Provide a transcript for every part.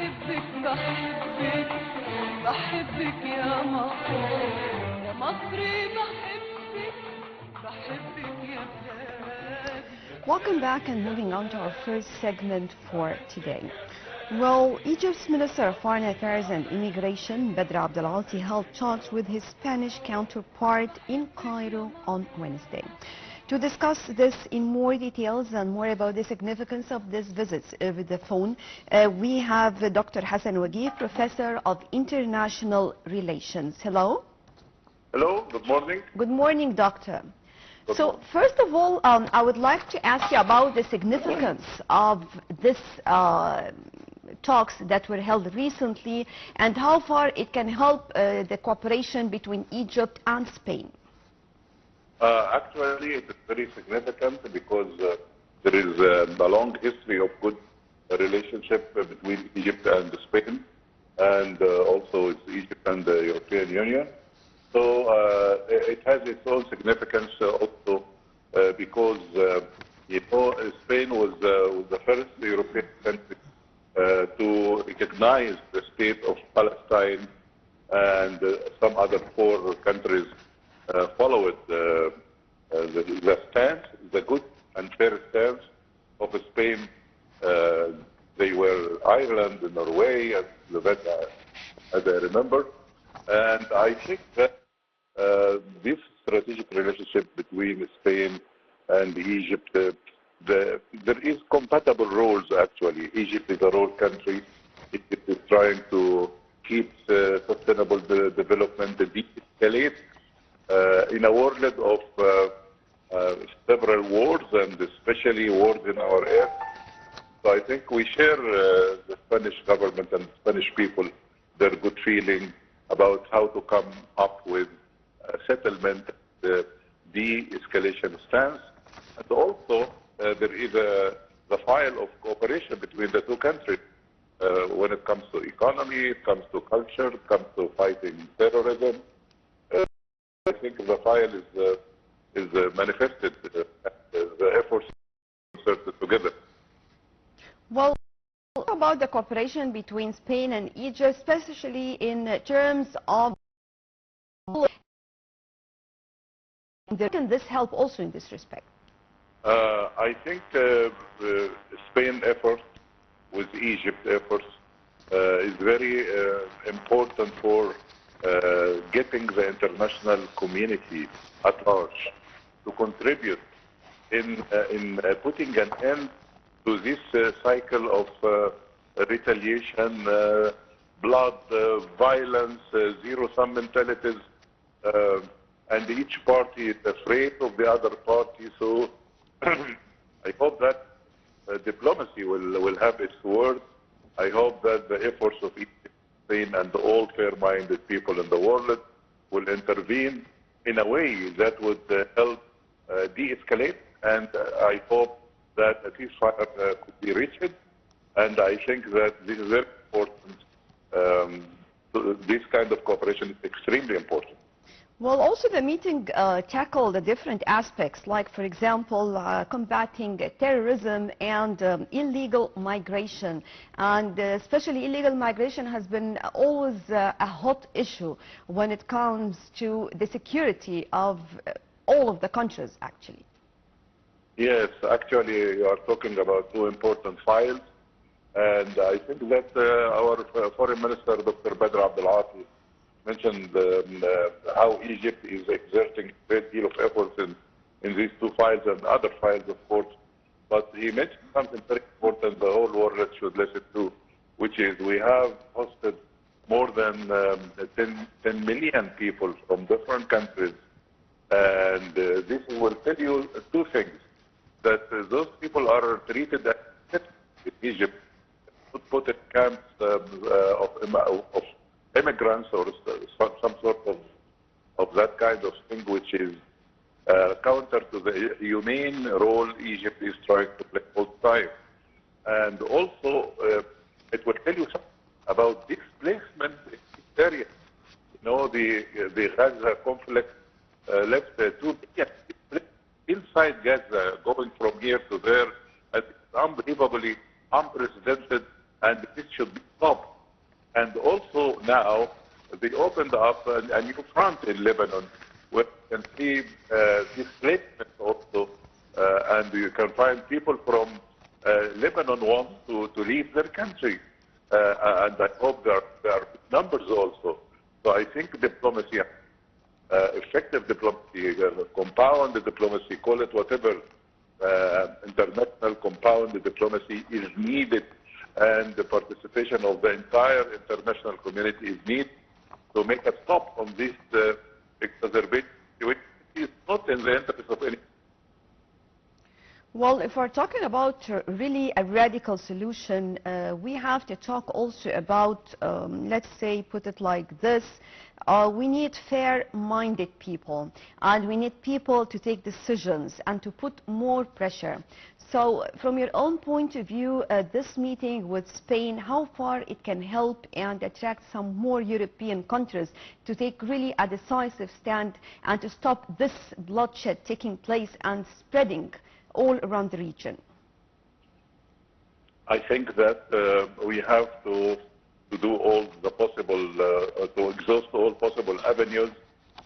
بحبك بحبك بحبك يا مصر، يا مصر بحبك بحبك يا بلادي. Welcome back and moving on to our first segment for today. Well, Egypt's Minister of Foreign Affairs and Immigration, Badr Abdelati, held talks with his Spanish counterpart in Cairo on Wednesday. To discuss this in more details and more about the significance of this visit over the phone, we have Dr. Hassan Waguih, Professor of International Relations. Hello. Hello, good morning. Good morning, Doctor. Good So, morning. first of all, I would like to ask you about the significance of this talks that were held recently and how far it can help the cooperation between Egypt and Spain. Actually, it is very significant because there is a long history of good relationship between Egypt and Spain, and also it's Egypt and the European Union. So it has its own significance also because Spain was the first European country to recognize the state of Palestine, and some other 4 countries followed the stance, the good and fair stance of Spain. They were Ireland, Norway, and Slovenia, as I remember. And I think that this strategic relationship between Spain and Egypt, there is compatible roles actually. Egypt is a role country. Egypt is trying to keep sustainable development, de-escalate in a world of several wars, and especially wars in our area. So I think we share the Spanish government and the Spanish people their good feeling about how to come up with a settlement, de-escalation stance. And also there is the file of cooperation between the 2 countries when it comes to economy, it comes to culture, it comes to fighting terrorism. I think the file is manifested, the efforts inserted together. Well, what about the cooperation between Spain and Egypt, especially in terms of... Can this help also in this respect? I think Spain effort with Egypt efforts is very important for getting the international community at large to contribute in putting an end to this cycle of retaliation, blood, violence, zero-sum mentalities, and each party is afraid of the other party. So I hope that diplomacy will have its word. I hope that the efforts of Spain and all fair-minded people in the world will intervene in a way that would help de-escalate, and I hope that a ceasefire could be reached. And I think that this is very important. This kind of cooperation is extremely important. Well, also the meeting tackled the different aspects, like, for example, combating terrorism and illegal migration. And especially illegal migration has been always a hot issue when it comes to the security of all of the countries, actually. Yes, actually, you are talking about 2 important files. And I think that our Foreign Minister, Dr. Badr Abdelati, mentioned how Egypt is exerting a great deal of efforts in these 2 files and other files, of course. But he mentioned something very important the whole world should listen to, which is we have hosted more than 10 million people from different countries. And this will tell you 2 things, that those people are treated as in Egypt, put in camps of immigrants or some sort of that kind of thing, which is counter to the humane role Egypt is trying to play all the time. And also, it will tell you something about displacement in this area. You know, the Gaza conflict left 2 million people inside Gaza, going from here to there. And it's unbelievably unprecedented, and this should be stopped. And also now, they opened up a new front in Lebanon, where you can see displacement also, and you can find people from Lebanon want to leave their country. And I hope there are numbers also. So I think diplomacy, effective diplomacy, compound diplomacy, call it whatever, international compound diplomacy is needed, and the participation of the entire international community is needed to make a stop on this exacerbation, which is not in the interest of any. Well, if we're talking about really a radical solution, we have to talk also about, let's say, put it like this, we need fair-minded people, and we need people to take decisions and to put more pressure. So from your own point of view, this meeting with Spain, how far it can help and attract some more European countries to take really a decisive stand and to stop this bloodshed taking place and spreading all around the region? I think that we have to do all the possible, to exhaust all possible avenues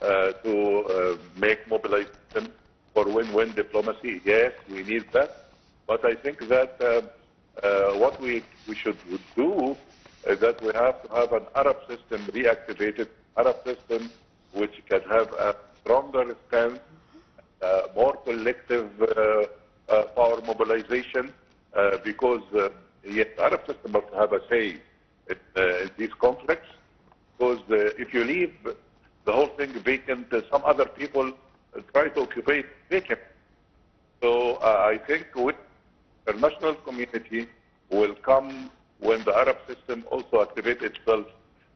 to make mobilization for win-win diplomacy. Yes, we need that. But I think that what we should do is that we have to have an Arab system reactivated, Arab system which can have a stronger stance, more collective power mobilization, because yes, the Arab system must have a say in these conflicts, because if you leave the whole thing vacant, some other people try to occupy it vacant. So I think with the international community will come when the Arab system also activates itself.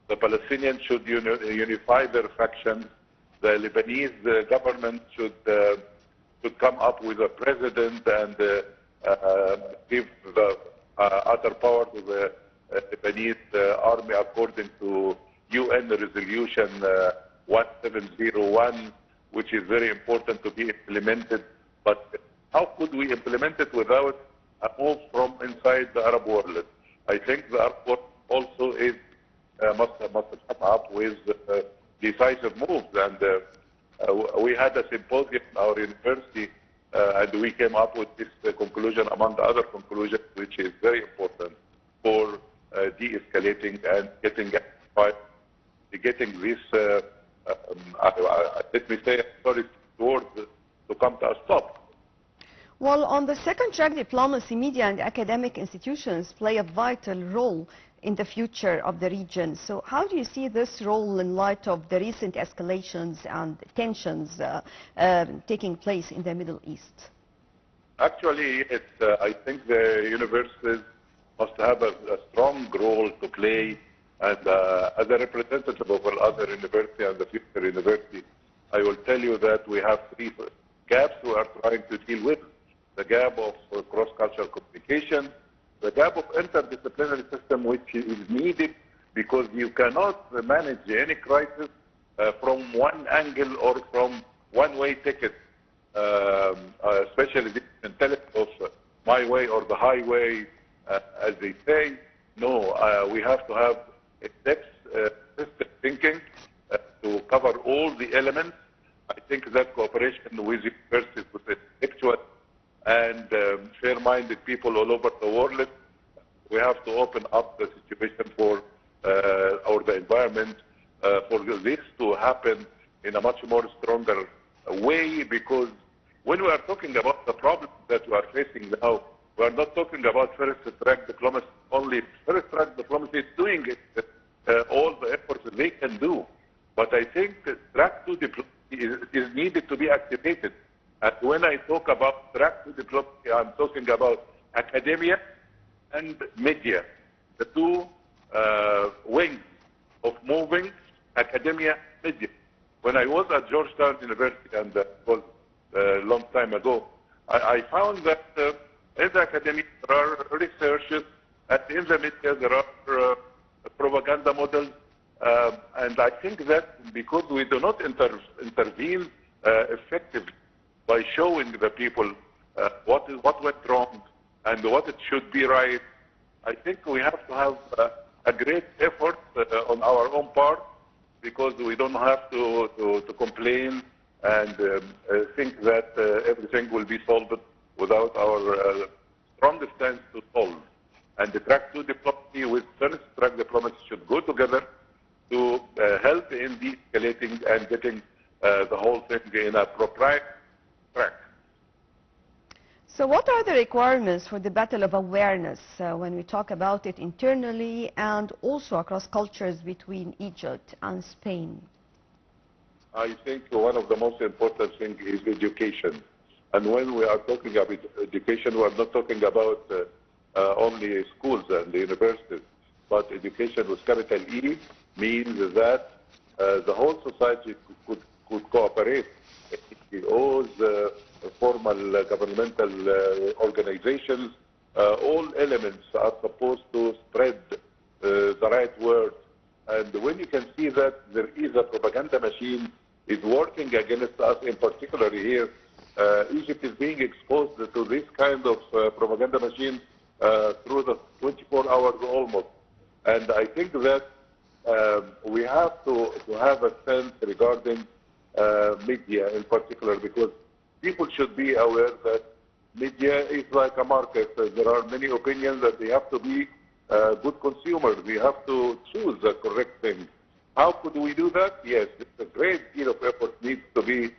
The Palestinians should unify their factions. The Lebanese government should come up with a president and give the utter power to the Lebanese army according to UN resolution 1701, which is very important to be implemented. But how could we implement it without a move from inside the Arab world? I think the Arab world also is must come up with decisive moves, and we had a symposium in our university, and we came up with this conclusion, among the other conclusions, which is very important for de-escalating and getting this, let me say, sorry, word to come to a stop. Well, on the second track, diplomacy, media and academic institutions play a vital role in the future of the region. So how do you see this role in light of the recent escalations and tensions taking place in the Middle East? Actually, I think the universities must have a strong role to play, and as a representative of all other universities and the future university, I will tell you that we have three gaps we are trying to deal with. The gap of cross-cultural communication, the gap of interdisciplinary system, which is needed because you cannot manage any crisis from one angle or from one-way ticket, especially the mentality of my way or the highway, as they say. No, we have to have a depth system thinking to cover all the elements. I think that cooperation with universities, with intellectual and fair-minded people all over the world, we have to open up the situation for or the environment for this to happen in a much more stronger way, because when we are talking about the problems that we are facing now, we are not talking about first-track diplomacy only. First-track diplomacy is doing it, all the efforts they can do. But I think track 2 diplomacy is needed to be activated. And when I talk about track 2 diplomacy, I'm talking about academia and media, the two wings of moving academia and media. When I was at Georgetown University, and that was a long time ago, I found that in the academia there are researches, and in the media there are propaganda models, and I think that because we do not intervene effectively by showing the people what went wrong and what it should be right, I think we have to have a great effort on our own part, because we don't have to complain and think that everything will be solved without our strong stance to solve. And the track 2 diplomacy with first track diplomacy should go together to help in de-escalating and getting the whole thing in a proper track. So what are the requirements for the battle of awareness when we talk about it internally and also across cultures between Egypt and Spain? I think one of the most important things is education. And when we are talking about education, we are not talking about only schools and universities, but education with capital E means that the whole society could cooperate. NGOs, formal governmental organizations, all elements are supposed to spread the right word. And when you can see that there is a propaganda machine is working against us, in particular here, Egypt is being exposed to this kind of propaganda machine through the 24 hours almost. And I think that we have to have a sense regarding media in particular, because people should be aware that media is like a market. There are many opinions that they have to be good consumers. We have to choose the correct thing. How could we do that? Yes, a great deal of effort needs to be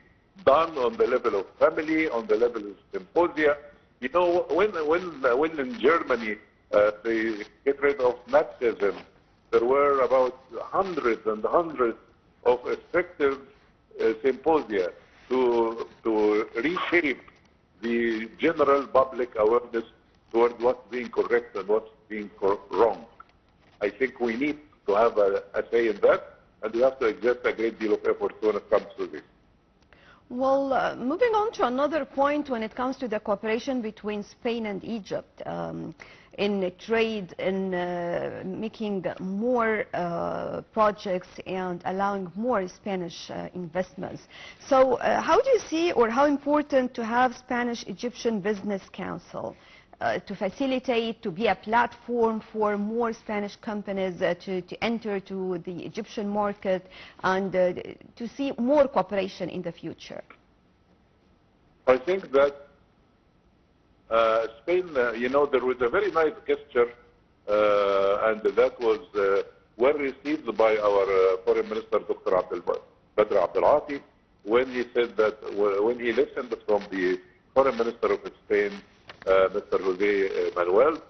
done on the level of family, on the level of symposia. You know, when in Germany they get rid of Nazism, there were about hundreds and hundreds of effective symposia to reshape the general public awareness toward what's being correct and what's being wrong. I think we need to have a say in that, and we have to exert a great deal of effort when it comes to this. Well, moving on to another point when it comes to the cooperation between Spain and Egypt in trade, in making more projects and allowing more Spanish investments. So how do you see, or how important to have Spanish-Egyptian Business Council to facilitate, to be a platform for more Spanish companies to enter to the Egyptian market and to see more cooperation in the future? I think that Spain, you know, there was a very nice gesture, and that was well received by our Foreign Minister, Dr. Badr Abdelati, when he said that, when he listened from the Foreign Minister of Spain, Mr. Jose Manuel,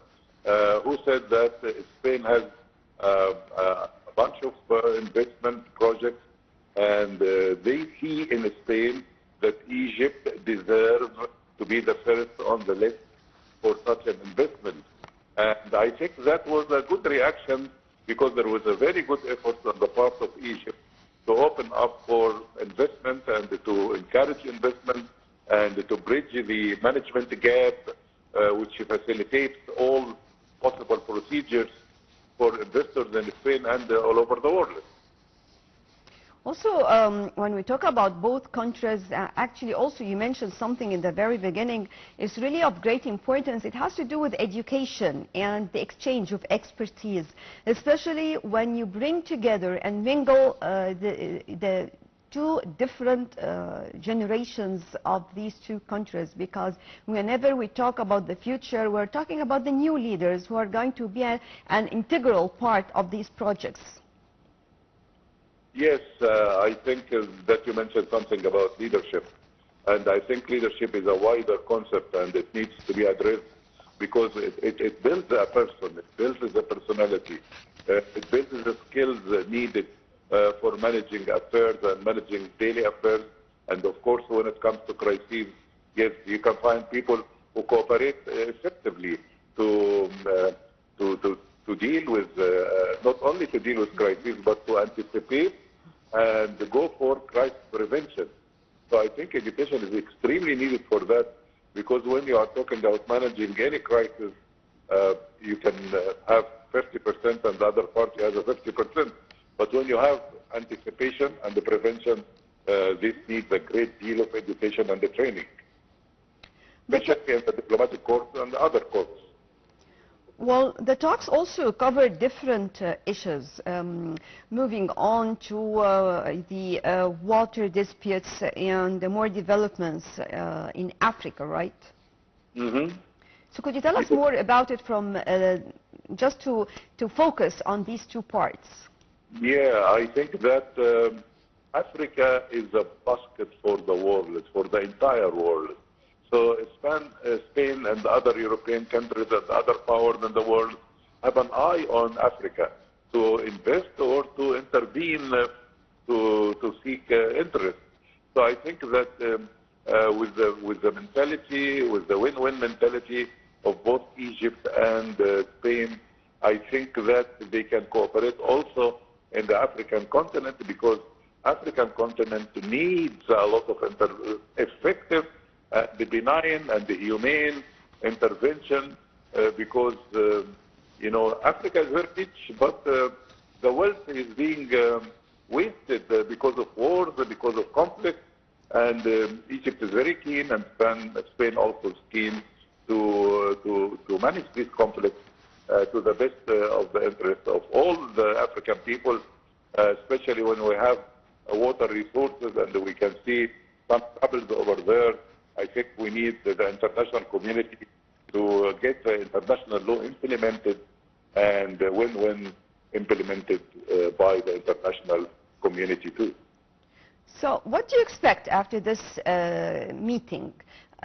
who said that Spain has a bunch of investment projects, and they see in Spain that Egypt deserves to be the first on the list for such an investment. And I think that was a good reaction, because there was a very good effort on the part of Egypt to open up for investment and to encourage investment and to bridge the management gap, which facilitates all possible procedures for investors in Spain and all over the world. Also, when we talk about both countries, actually also you mentioned something in the very beginning, is really of great importance. It has to do with education and the exchange of expertise, especially when you bring together and mingle the two different generations of these two countries, because whenever we talk about the future, we're talking about the new leaders who are going to be an integral part of these projects. Yes, I think that you mentioned something about leadership, and I think leadership is a wider concept and it needs to be addressed, because it builds a person, it builds a personality, it builds the skills needed for managing affairs and managing daily affairs. And of course, when it comes to crises, yes, you can find people who cooperate effectively to deal with, not only to deal with crises, but to anticipate and go for crisis prevention. So I think education is extremely needed for that, because when you are talking about managing any crisis, you can have 50% and the other party has a 50%. But when you have anticipation and the prevention, this needs a great deal of education and the training, especially in the diplomatic corps and the other corps. Well, the talks also cover different issues, moving on to the water disputes and the more developments in Africa, right? Mm-hmm. So could you tell us more about it from just to focus on these two parts? Yeah, I think that Africa is a basket for the world, for the entire world. So Spain and other European countries and other powers in the world have an eye on Africa to invest or to intervene to seek interest. So I think that with the mentality, with the win-win mentality of both Egypt and Spain, I think that they can cooperate also in the African continent, because African continent needs a lot of effective, the benign and the humane intervention, because you know, Africa is very rich, but the wealth is being wasted because of wars, because of conflict, and Egypt is very keen, and Spain also is keen to manage this conflict to the best of the interest of all the African people, especially when we have water resources and we can see some troubles over there. I think we need the international community to get the international law implemented and win-win implemented by the international community too. So what do you expect after this meeting?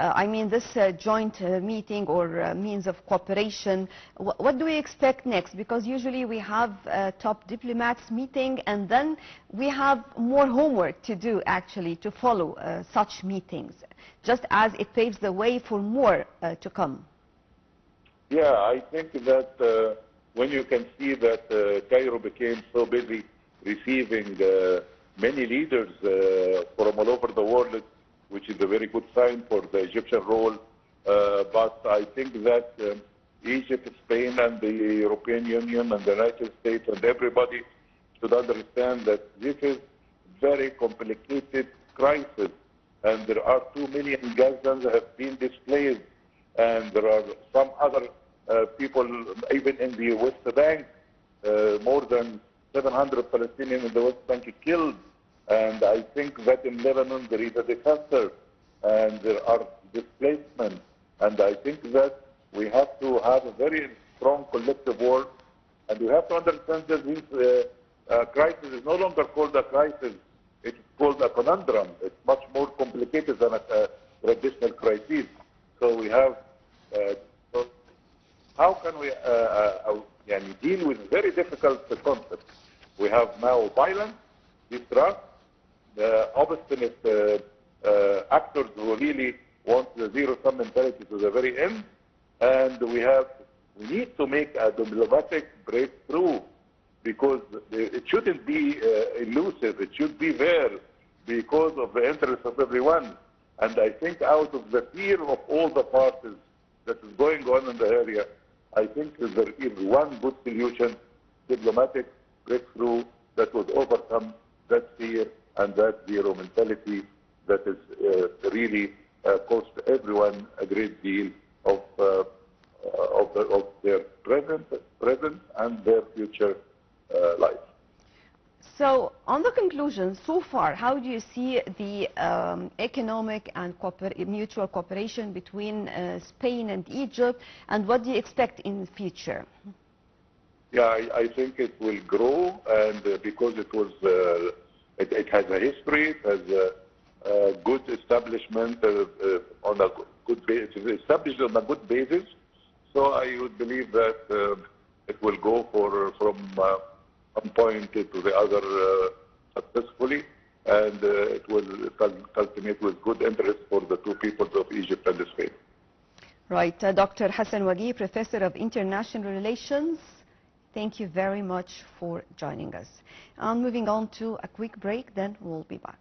I mean, this joint meeting or means of cooperation, what do we expect next? Because usually we have top diplomats meeting, and then we have more homework to do, actually, to follow such meetings, just as it paves the way for more to come. Yeah, I think that when you can see that Cairo became so busy receiving many leaders from all over the world, which is a very good sign for the Egyptian role. But I think that Egypt, Spain, and the European Union, and the United States, and everybody should understand that this is very complicated crisis, and there are 2 million Gazans that have been displaced, and there are some other people, even in the West Bank, more than 700 Palestinians in the West Bank killed. And I think that in Lebanon there is a disaster and there are displacements. And I think that we have to have a very strong collective work. And we have to understand that this crisis is no longer called a crisis. It's called a conundrum. It's much more complicated than a traditional crisis. So we have, so how can we deal with very difficult concepts? We have now violence, distrust, obstinate actors who really want the zero-sum mentality to the very end, and we need to make a diplomatic breakthrough, because it shouldn't be elusive, it should be there because of the interest of everyone. And I think out of the fear of all the parties that is going on in the area, I think there is one good solution, diplomatic breakthrough that would overcome that fear and that zero mentality that is really cost everyone a great deal of their present and their future life. So, on the conclusion, so far, how do you see the economic and mutual cooperation between Spain and Egypt, and what do you expect in the future? Yeah, I think it will grow, and because it was, it has a history, it has a good establishment on a good basis, established on a good basis. So I would believe that it will go from one point to the other successfully, and it will culminate with good interest for the two peoples of Egypt and Spain. Right, Dr. Hassan Waguih, Professor of International Relations. Thank you very much for joining us. Moving on to a quick break, then we'll be back.